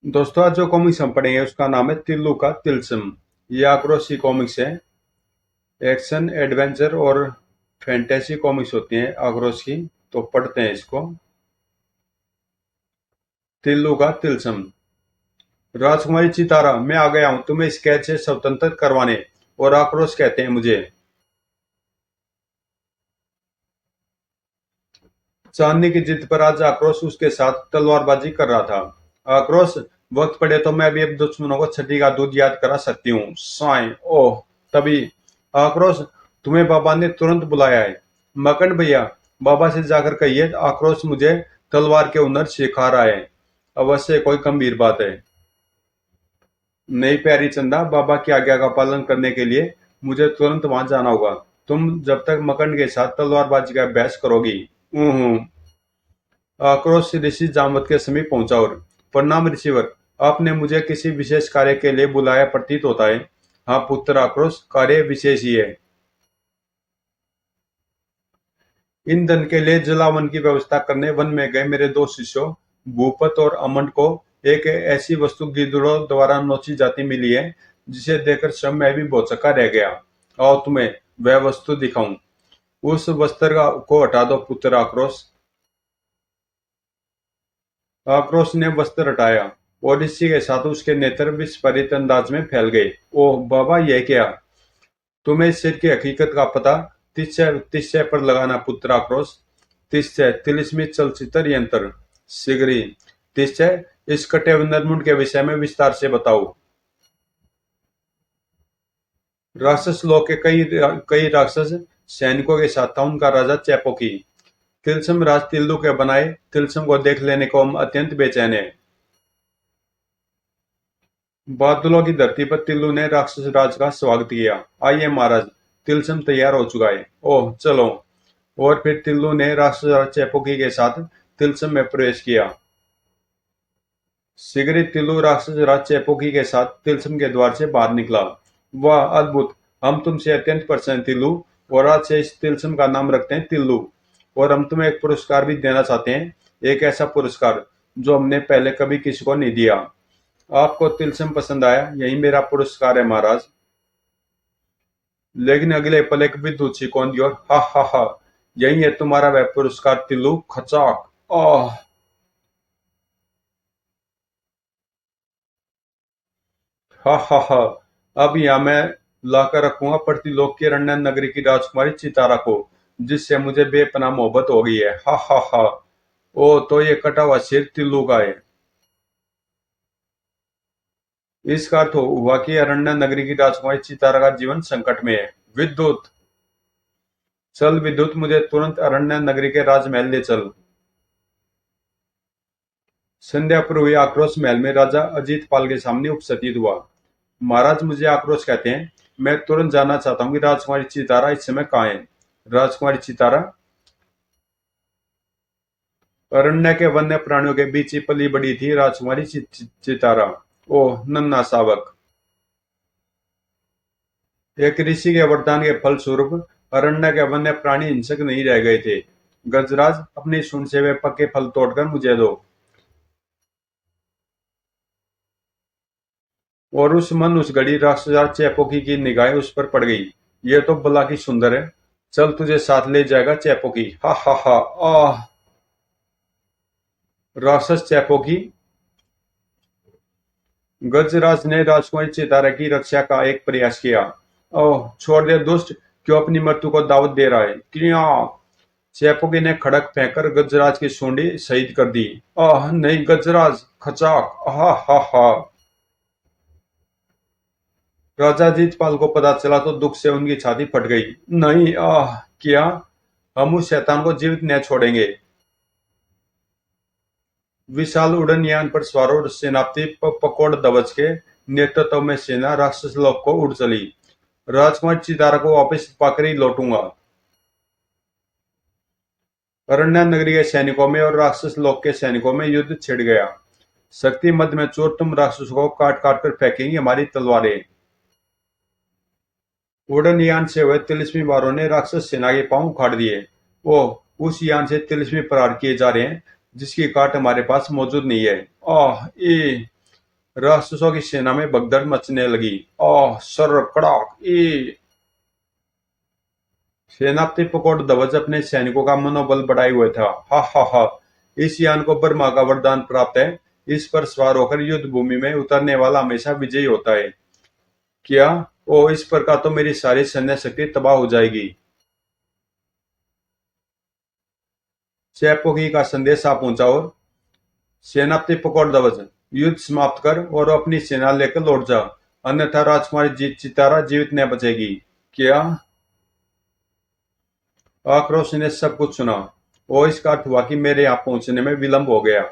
दोस्तों, आज जो कॉमिक्स हम पढ़ेंगे उसका नाम है तिल्लू का तिलस्म। ये आक्रोशी कॉमिक्स है। एक्शन एडवेंचर और फैंटेसी कॉमिक्स होती हैं आक्रोश की। तो पढ़ते हैं इसको। तिल्लू का तिलस्म। राजकुमारी चितारा, मैं आ गया हूं तुम्हें इस कैद से स्वतंत्र करवाने। और आक्रोश कहते हैं मुझे। चांदनी की जिद पर आज आक्रोश उसके साथ तलवारबाजी कर रहा था। आक्रोश, वक्त पड़े तो मैं भी अब दुश्मनों को छठी का दूध याद करा सकती हूँ। साई ओह। तभी आक्रोश, तुम्हें बाबा ने तुरंत बुलाया है। मकंड भैया, बाबा से जाकर कहिए आक्रोश मुझे तलवार के हुनर सिखा रहा है। अवश्य कोई गंभीर बात है। नहीं प्यारी चंदा, बाबा की आज्ञा का पालन करने के लिए मुझे तुरंत वहां जाना होगा। तुम जब तक मकंड के साथ तलवारबाजी का अभ्यास करोगी। हूँ। आक्रोश ऋषि जामवत के समीप पहुंचा और, प्रणाम ऋषिवर, आपने मुझे किसी विशेष कार्य के लिए बुलाया प्रतीत होता है। हाँ पुत्र आक्रोश, कार्य विशेष ही है। ईंधन के लिए जलावन की व्यवस्था करने वन में गए मेरे दो शिष्यों भूपत और अमन को एक ऐसी वस्तु गिद्धड़ों द्वारा नोची जाती मिली है जिसे देखकर स्वयं मैं भी भौचक्का रह गया। आओ तुम्हें वह वस्तु दिखाऊं। उस वस्त्र को हटा दो पुत्र आक्रोश। आक्रोश ने वस्त्र हटाया और इसी के साथ उसके नेत्र विस्फारित अंदाज में फैल गए। ओह बाबा, यह क्या? तुम्हें इस सिर की हकीकत का पता तिस्से तिस्से पर लगाना पुत्र आक्रोश। तिस्से तिलिस्मी चलचित्र यंत्र। शीघ्र। तिस्से, इस कटे हुए नरमुंड के विषय में विस्तार से बताओ। राक्षस लोक के कई कई राक्षस सैनिकों के साथ था उनका राजा चैपोकी। तिलस्म राज तिल्लू के बनाए तिलस्म को देख लेने को हम अत्यंत बेचैन है। बादलों की धरती पर तिल्लू ने राक्षस राज का स्वागत किया। आइए महाराज, तिलस्म तैयार हो चुका है। ओह चलो। और फिर तिल्लू ने राक्षस राज चैपोकी के साथ तिलस्म में प्रवेश किया। शीघ्र ही तिल्लू राक्षस राज चैपोकी के साथ तिलस्म के द्वार से बाहर निकला। वाह अद्भुत, हम तुमसे अत्यंत प्रसन्न हैं, तिल्लू। और आज से इस तिलस्म का नाम रखते हैं तिल्लू। और हम तुम्हें एक पुरस्कार भी देना चाहते हैं, एक ऐसा पुरस्कार जो हमने पहले कभी किसी को नहीं दिया। आपको तिलस्म पसंद आया, यही मेरा पुरस्कार है महाराज। लेकिन अगले पल एक विद्युत सी कौंधी और हा हा हा, यही है तुम्हारा वह पुरस्कार तिल्लू। खचाक। आह। हा हा हा। अब यहाँ मैं लाकर रखूंगा प्रतिलोक की रण्य नगरी की राजकुमारी चितारा को, जिससे मुझे बेपनाह मोहब्बत हो गई है। हा हा हा। ओ तो ये कटा हुआ सिर तिल्लू का है। इसका अर्थ हुआ कि अरण्य नगरी की राजकुमारी चितारा का जीवन संकट में है। विद्युत। चल विद्युत, मुझे तुरंत अरण्य नगरी के राजमहल ले चल। संध्या पर हुई आक्रोश महल में राजा अजीत पाल के सामने उपस्थित हुआ। महाराज, मुझे आक्रोश कहते हैं। मैं तुरंत जानना चाहता हूँ कि राजकुमारी चितारा इस समय कहाँ है। राजकुमारी चितारा? अरण्य के वन्य प्राणियों के बीच ही पली बड़ी थी राजकुमारी चितारा। ओह नन्हा शावक। एक ऋषि के वरदान के फलस्वरूप अरण्य के वन्य प्राणी हिंसक नहीं रह गए थे। गजराज, अपनी सूंड से वे पके फल तोड़कर मुझे दो। और उस घड़ी राक्षस चैपोकी की निगाहें उस पर पड़ गई। ये तो बला की सुंदर है। चल तुझे साथ ले जाएगा चैपोकी। हा हा हा। आह। राक्षस चैपोकी। गजराज ने राजकुमारी चितारा की रक्षा का एक प्रयास किया। ओह छोड़ दे दुष्ट, क्यों अपनी मृत्यु को दावत दे रहा है? क्यों? चैपोकी ने खड़क फेंककर गजराज की सूंडी शहीद कर दी। आह नहीं गजराज। खचाक। हा हा हा। राजा जीतपाल को पता चला तो दुख से उनकी छाती फट गई। नहीं। आह। क्या? हम उस शैतान को जीवित न छोड़ेंगे। विशाल उड़न यान पर सवार और सेनापति पकोड़ दवच के नेतृत्व में सेना राक्षस लोक को उड़ चली। राजकुमार चितारा को वापस पाकर ही लौटूंगा। अरण्य नगरी के सैनिकों में और राक्षस लोक के सैनिकों में युद्ध छिड़ गया। शक्ति मध्य में चोर, तुम राक्षसों को काट काट कर फेंकेंगी हमारी तलवारें। उड़न यान से हुए तिलिस्मी वारों ने राक्षस सेना के पांव उखाड़ दिए। वो उस यान से तिलिस्मी प्रहार किए जा रहे हैं जिसकी काट हमारे पास मौजूद नहीं है। आह ए। राक्षसों की सेना में भगदड़ मचने लगी। ओह सर कड़ाक ई। सेनापति पकोड़ ध्वज अपने सैनिकों का मनोबल बढ़ाए हुए था। हा हा हा। इस यान को ब्रह्मा का वरदान प्राप्त है। इस पर सवार होकर युद्ध भूमि में उतरने वाला हमेशा विजयी होता है। क्या? ओ, इस प्रकार तो मेरी सारी सैन्य शक्ति तबाह हो जाएगी। चैपोकी का संदेश आ पहुंचा और सेनापति पकड़ ध्वज, युद्ध समाप्त कर और अपनी सेना लेकर लौट जा, अन्यथा राजकुमारी चितारा जीवित न बचेगी। क्या? आक्रोश ने सब कुछ सुना। और इसका अर्थ हुआ कि मेरे यहाँ पहुंचने में विलंब हो गया।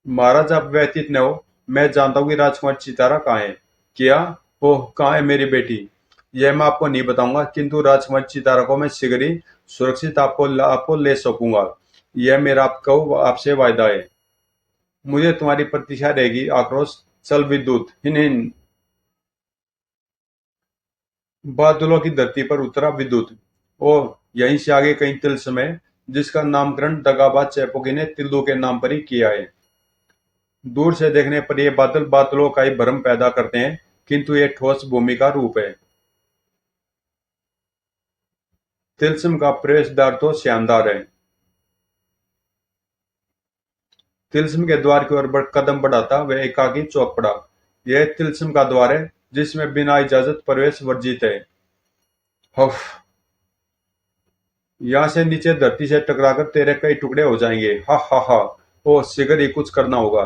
महाराज आप व्यतीत न हो, मैं जानता हूँ कि राजकुमार चितारा कहाँ है। क्या? ओह, कहाँ है मेरी बेटी? यह मैं आपको नहीं बताऊंगा, किंतु राजकुमार चितारा को मैं शीघ्र ही सुरक्षित आपको ले सकूंगा। यह मेरा आपको आपसे वायदा है। मुझे तुम्हारी प्रतीक्षा रहेगी। आक्रोश। चल विद्युत हिन हिन। बादलों की धरती पर उतरा विद्युत। और यहीं से आगे कहीं तिलस्म है, जिसका नामकरण दगाबाज चैपोकी ने तिल्लू के नाम पर ही किया है। दूर से देखने पर ये बादल बादलों का ही भ्रम पैदा करते हैं, किंतु ये ठोस भूमि का रूप है। तिलस्म का प्रवेश द्वार तो शानदार है। तिलस्म के द्वार की ओर कदम बढ़ाता वह एकाकी चौक पड़ा। यह तिलस्म का द्वार है, जिसमें बिना इजाजत प्रवेश वर्जित है। हफ। यहाँ से नीचे धरती से टकराकर तेरे कई टुकड़े हो जाएंगे। हा हा हा। ओ, शीघ्र ही कुछ करना होगा।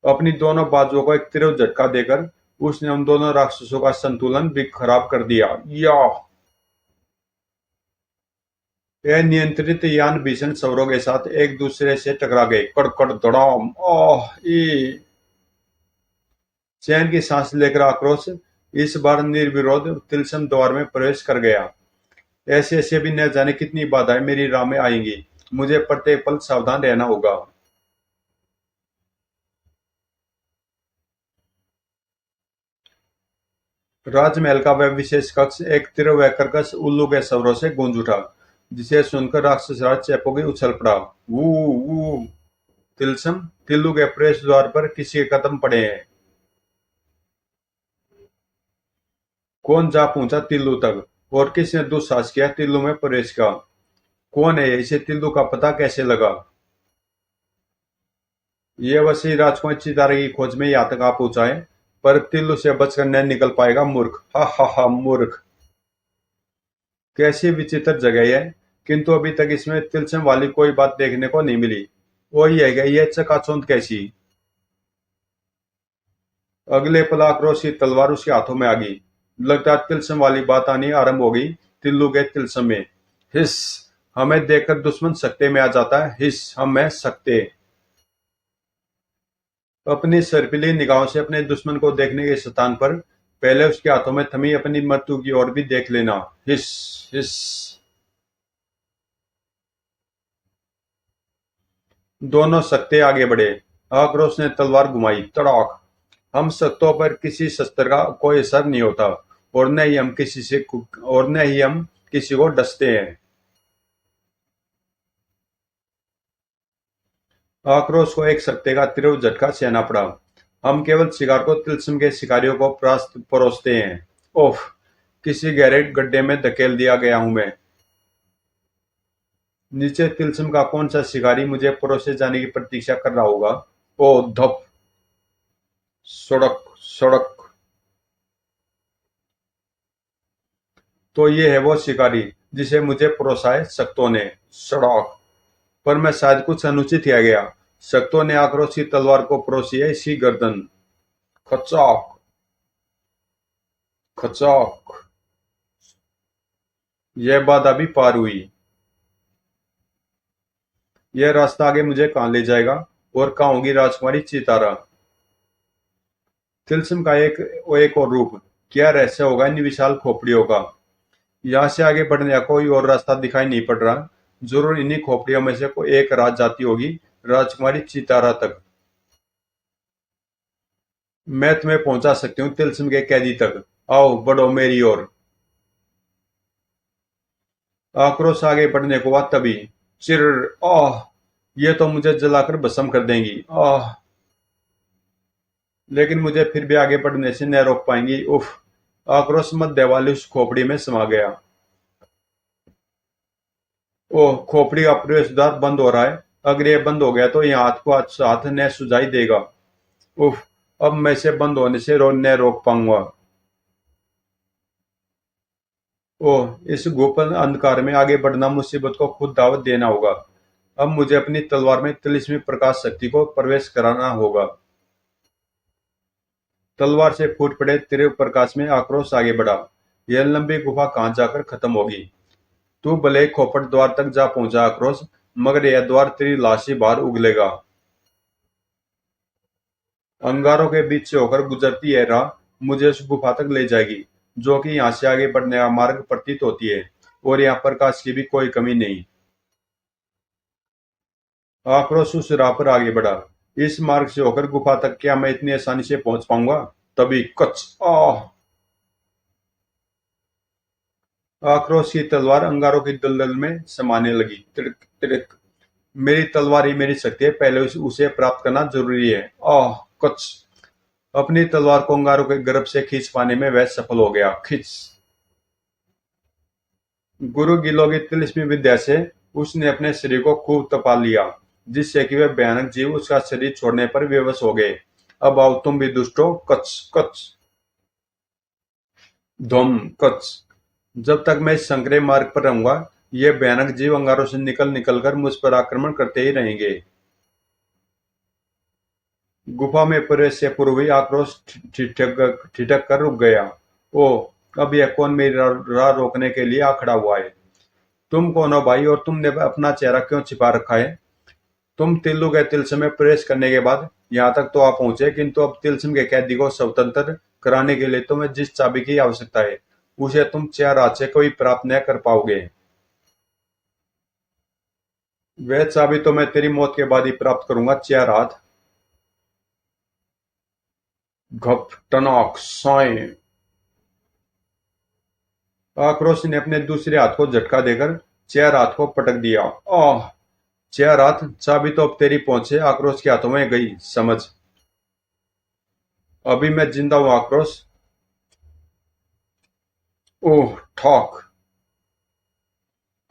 अपनी दोनों बाजुओं को एक तीव्र झटका देकर उसने उन दोनों राक्षसों का संतुलन भी खराब कर दिया। या। अनियंत्रित यान भीषण स्वरों के साथ एक दूसरे से टकरा गए। कड़कड़ दड़ाम। ओह ई। चैन की सांस लेकर आक्रोश इस बार निर्विरोध तिलस्म द्वार में प्रवेश कर गया। ऐसे ऐसे भी न जाने कितनी बाधाएं मेरी राह में आएंगी। मुझे प्रत्येक पल सावधान रहना होगा। राजमहल का वह विशेष कक्ष एक तीव्र कर्कश उल्लू के स्वरों से गूंज उठा, जिसे सुनकर राक्षस राज चैपोकी उछल पड़ा। वू वू। तिलस्म। तिल्लू के प्रवेश द्वार पर किसी के कदम पड़े हैं। कौन जा पहुंचा तिल्लू तक, और किसने दुस्साहस किया तिल्लू में प्रवेश का? कौन है ये? इसे तिल्लू का पता कैसे लगा? ये वसी राजकुमार चितारे की खोज में यहाँ तक आ पहुंचा है, पर तिल्लू से बचकर न निकल पाएगा। मूर्ख। हा हा हा मूर्ख। कैसी विचित्र जगह है, किंतु अभी तक इसमें तिलस्म वाली कोई बात देखने को नहीं मिली। वही है कि यह चकाचौंध कैसी? अगले पल आक्रोश की तलवार उसके हाथों में आ गई। लगता है तिलस्म वाली बात आनी आरंभ हो गई तिल्लू के तिलस्म में। हिस। हमें देखकर दुश्मन सकते में आ जाता है। हिस। हम है सकते। अपनी सर्पिली निगाहों से अपने दुश्मन को देखने के स्थान पर पहले उसके हाथों में थमी अपनी मृत्यु की ओर भी देख लेना। हिस। हिस। दोनों सकते आगे बढ़े। आक्रोश ने तलवार घुमाई। तड़ाक। हम सत्तों पर किसी शस्त्र का कोई असर नहीं होता, और न ही हम किसी को डसते हैं। आक्रोश को एक सत्ते का तीव्र झटका सहना पड़ा। हम केवल शिकार को तिलस्म के शिकारियों को परोसते हैं। ओह। किसी गहरे गड्ढे में धकेल दिया गया हूं मैं। नीचे तिलस्म का कौन सा शिकारी मुझे परोसे जाने की प्रतीक्षा कर रहा होगा? ओ धप। सड़क सड़क। तो ये है वो शिकारी जिसे मुझे परोसा है शक्तों ने। सड़क। पर मैं शायद कुछ अनुचित किया गया। शक्तों ने आक्रोश की तलवार को परोसी है इसी गर्दन। खचाक खचाक। यह बाधा भी पार हुई। यह रास्ता आगे मुझे कहाँ ले जाएगा, और कहाँ होगी राजकुमारी चितारा? तिलस्म का एक और रूप। क्या रहस्य होगा इन विशाल खोपड़ियों का? यहाँ से आगे बढ़ने का कोई और रास्ता दिखाई नहीं पड़ रहा। जरूर इन्हीं खोपड़ियों में से कोई एक रात जाती होगी राजकुमारी चितारा तक। मैं तुम्हें पहुंचा सकती हूँ तिलस्म के कैदी तक। आओ बढ़ो मेरी ओर। आक्रोश आगे बढ़ने को हुआ तभी चिर। आह। ये तो मुझे जलाकर भस्म कर देंगी। आह, लेकिन मुझे फिर भी आगे बढ़ने से न रोक पाएंगी। उफ। आक्रोश मध्य वाली उस खोपड़ी में समा गया। ओह, खोपड़ी का प्रवेश द्वार बंद हो रहा है। अगर ये बंद हो गया तो ये हाथ को हाथ न सुझाई देगा। उफ। अब मैं इसे बंद होने से न रोक पाऊंगा। ओह, इस गोपन अंधकार में आगे बढ़ना मुसीबत को खुद दावत देना होगा। अब मुझे अपनी तलवार में तिलिस्मी प्रकाश शक्ति को प्रवेश कराना होगा। तलवार से फूट पड़े तीव्र प्रकाश में आक्रोश आगे बढ़ा। यह लंबी गुफा कहाँ जाकर खत्म होगी? तू भले ही खोपड़ द्वार तक जा पहुंचा आक्रोश, मगर यह द्वार तेरी लाश ही बाहर उगलेगा। अंगारों के बीच से होकर गुजरती यह राह मुझे उस गुफा तक ले जाएगी, जो कि यहाँ से आगे बढ़ने का मार्ग प्रतीत होती है, और यहाँ प्रकाश की भी कोई कमी नहीं। आक्रोश उस राह पर आगे बढ़ा। इस मार्ग से होकर गुफा तक क्या मैं इतनी आसानी से पहुंच पाऊंगा? तभी कच। आह। आक्रोश की तलवार अंगारों की दलदल में समाने लगी। तिड़क तिड़क। मेरी तलवार ही मेरी शक्ति है, पहले उसे प्राप्त करना जरूरी है। आह। कच। अपनी तलवार को अंगारों के गर्भ से खींच पाने में वह सफल हो गया। खींच। गुरु गिलो की तिलिस्मी विद्या से उसने अपने शरीर को खूब तपा लिया, जिससे कि वह भयानक जीव उसका शरीर छोड़ने पर विवश हो गए। अब आओ तुम भी दुष्टो। कच कच। धम। कच। जब तक मैं इस संकरे मार्ग पर रहूंगा, ये भयानक जीव अंगारों से निकल निकल कर मुझ पर आक्रमण करते ही रहेंगे। गुफा में प्रवेश से पूर्व ही आक्रोश ठिठक ठिठक कर रुक गया। ओ, अब यह कौन मेरी राह रोकने के लिए आ खड़ा हुआ है? तुम कौन हो भाई, और तुमने अपना चेहरा क्यों छिपा रखा है? तुम तिल्लू के तिलस्म में प्रवेश करने के बाद यहाँ तक तो आ पहुंचे, किंतु अब तिलस्म के कैदी को स्वतंत्र कराने के लिए तुम्हें जिस चाबी की आवश्यकता है, उसे तुम 4 हाथ से कभी प्राप्त न कर पाओगे। वह चाबी तो मैं तेरी मौत के बाद ही प्राप्त करूंगा। 4 हाथ। घप टनक साए। आक्रोश ने अपने दूसरे हाथ को झटका देकर 4 हाथ को पटक दिया। आह। 4 हाथ। चाबी तो अब तेरी पहुंच से आक्रोश के हाथों में गई, समझ। अभी मैं जिंदा हूं आक्रोश। ओह ठॉक।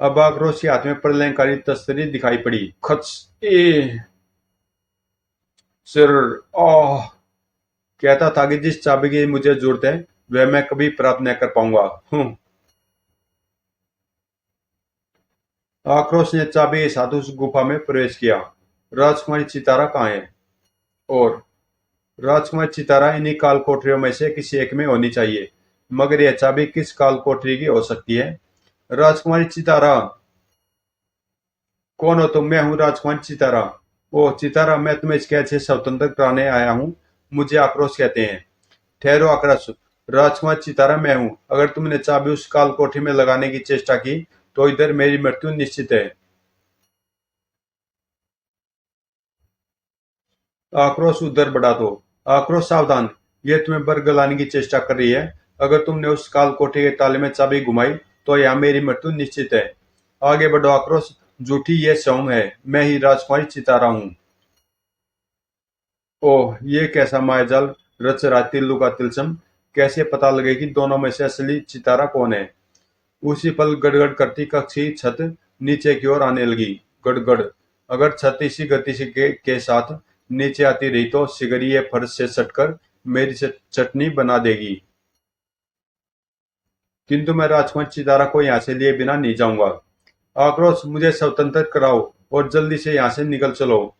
अब आक्रोश के हाथ में प्रलयंकारी तस्तरी दिखाई पड़ी। खच। ए। सिर। आह। कहता था कि जिस चाबी की मुझे जरूरत है, वह मैं कभी प्राप्त न कर पाऊंगा। आक्रोश ने चाबी के साथ उस गुफा में प्रवेश किया। राजकुमारी चितारा कहाँ है? और राजकुमारी चितारा इन्हीं काल कोठरियों में से किसी एक में होनी चाहिए, मगर यह चाबी किस काल कोठरी की हो सकती है? राजकुमारी चितारा। कौन हो तुम? मैं हूँ राजकुमारी चितारा। ओह चितारा, मैं तुम्हें इस कैद से स्वतंत्र कराने आया हूँ। मुझे आक्रोश कहते हैं। ठहरो आक्रोश। राजकुमार चितारा मैं हूँ। अगर तुमने चाबी उस काल कोठरी में लगाने की चेष्टा की, तो इधर मेरी मृत्यु निश्चित है। आक्रोश उधर बढ़ा दो। आक्रोश सावधान। ये तुम्हें बरगलाने की चेष्टा कर रही है। अगर तुमने उस काल कोठरी के ताले में चाबी घुमाई, तो यहाँ मेरी मृत्यु निश्चित है। आगे बढ़ो आक्रोश। झूठी ये सौम है, मैं ही राजकुमारी चितारा हूँ। ओह, ये कैसा मायाजाल रच रहा है तिल्लू का तिलस्म। कैसे पता लगे कि दोनों में से असली चितारा कौन है? उसी पल गड़गड़ करती कक्ष की छत नीचे की ओर आने लगी। गड़गड़। अगर छत इसी गति से के साथ नीचे आती रही, तो सिगरी ये फर्श से सटकर मेरी चटनी बना देगी। किंतु मैं राजकुमार चितारा को यहाँ से लिए बिना नहीं जाऊंगा। आक्रोश, मुझे स्वतंत्र कराओ और जल्दी से यहाँ से निकल चलो।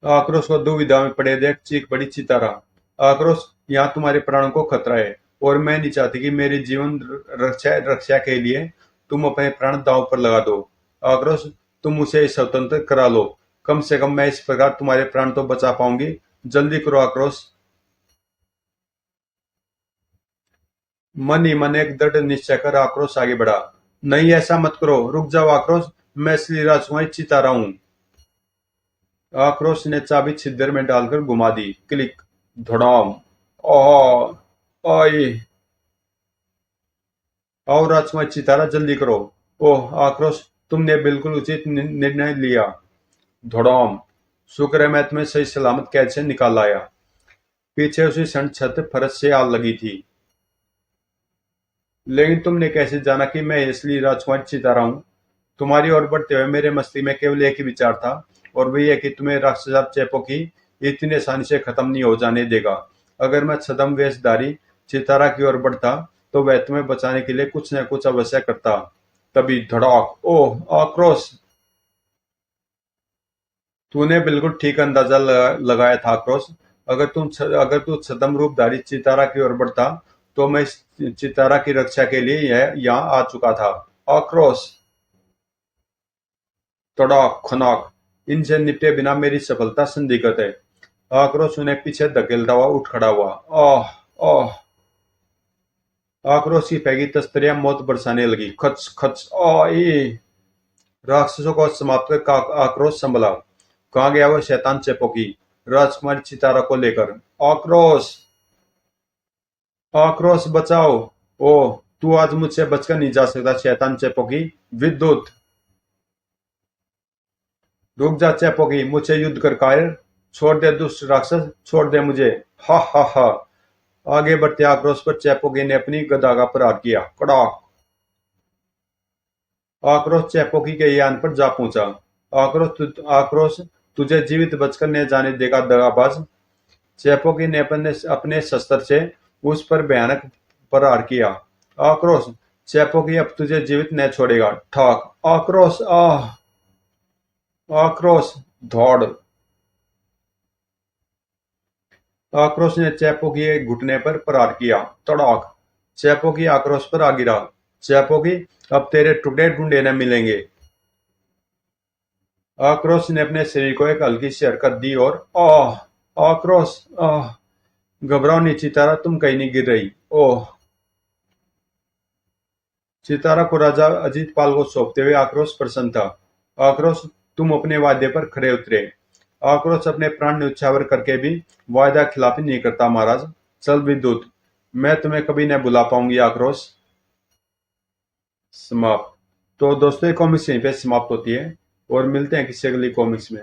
आक्रोश को दुविधा में पड़े देख चीख पड़ी चितारा। आक्रोश, यहाँ तुम्हारे प्राणों को खतरा है, और मैं नहीं चाहती कि मेरी जीवन रक्षा रक्षा के लिए तुम अपने प्राण दांव पर लगा दो। आक्रोश, तुम उसे स्वतंत्र करा लो। कम से कम मैं इस प्रकार तुम्हारे प्राण तो बचा पाऊंगी। जल्दी करो आक्रोश। मन ही मन एक दृढ़ निश्चय कर आक्रोश आगे बढ़ा। नहीं, ऐसा मत करो, रुक जाओ आक्रोश। मैं श्री राजकुमारी चितारा हूँ। आक्रोश ने चाबी छिद्र में डालकर घुमा दी। क्लिक। धड़ाम। आई। आओ राजकुमारी चितारा, जल्दी करो। ओह आक्रोश, तुमने बिल्कुल उचित निर्णय लिया। धड़ाम। शुक्र है मैं तुम्हें सही सलामत कैद से निकाल लाया। पीछे उसी क्षण छत फरस से आ लगी थी। लेकिन तुमने कैसे जाना कि मैं असली राजकुमार चितारा हूँ? तुम्हारी ओर बढ़ते हुए मेरे मस्ती में केवल एक ही विचार था, और वही है कि तुम्हें राक्षस चेपो की इतनी आसानी से खत्म नहीं हो जाने देगा। अगर मैं छद्म वेशधारी चितारा की ओर बढ़ता तो वह तुम्हें बचाने के लिए कुछ न कुछ अवश्य करता। तभी धड़ाक। ओह, आक्रोश। तूने बिल्कुल ठीक अंदाजा लगाया था आक्रोश। अगर तू छद्म रूपधारी चितारा की ओर बढ़ता तो मैं इस चितारा की रक्षा के लिए यह यहाँ आ चुका था। आक्रोश। तड़ाक खनाक। इनसे निपटे बिना मेरी सफलता संदिग्ध है। आक्रोश उन्हें पीछे धकेलता हुआ उठ खड़ा हुआ। आह। आह। आक्रोश की फैगी तस्तरियां मौत बरसाने लगी। खच खच आ ई। राक्षसों को समाप्त कर आक्रोश संभला। कहाँ गया वह शैतान चेपोकी, राजकुमारी चितारा को लेकर? आक्रोश। आक्रोश बचाओ। ओह, तू आज मुझसे बचकर नहीं जा सकता शैतान चेपोकी। विद्युत। रुक जा चेपोकी, मुझसे युद्ध कर कायर। छोड़ दे दुष्ट राक्षस, छोड़ दे मुझे। हा हा हा। आगे बढ़ते आक्रोश पर चेपोकी ने अपनी गदा का प्रहार किया। कड़ाक। आक्रोश चेपोकी के यान पर जा पहुंचा। आक्रोश, तुझे जीवित बचकर न जाने देगा दगाबाज। चेपोकी ने अपने अपने शस्त्र से उस पर भयानक प्रहार किया। आक्रोश। चेपोकी अब तुझे जीवित न छोड़ेगा। ठाक। आक्रोश। आह। आक्रोश। धौड़। आक्रोश ने चेपोकी के घुटने पर प्रहार किया। तड़ाक। चेपोकी आक्रोश पर आ गिरा। चेपोकी, अब तेरे टुकड़े ढूंढे न मिलेंगे। आक्रोश ने अपने शरीर को एक हल्की सी हरकत दी और आह। आक्रोश। आह। घबराओ नहीं चितारा, तुम कहीं नहीं गिर रही। ओह। चितारा को राजा अजीत पाल को सौंपते हुए आक्रोश प्रसन्न था। आक्रोश, तुम अपने वादे पर खरे उतरे। आक्रोश अपने प्राण न्यौछावर करके भी वायदा खिलाफी नहीं करता महाराज। चल विद्युत, मैं तुम्हें कभी न भुला पाऊंगी आक्रोश। समाप्त। तो दोस्तों ये कॉमिक्स यहीं पे समाप्त होती है, और मिलते हैं किसी अगली कॉमिक्स में।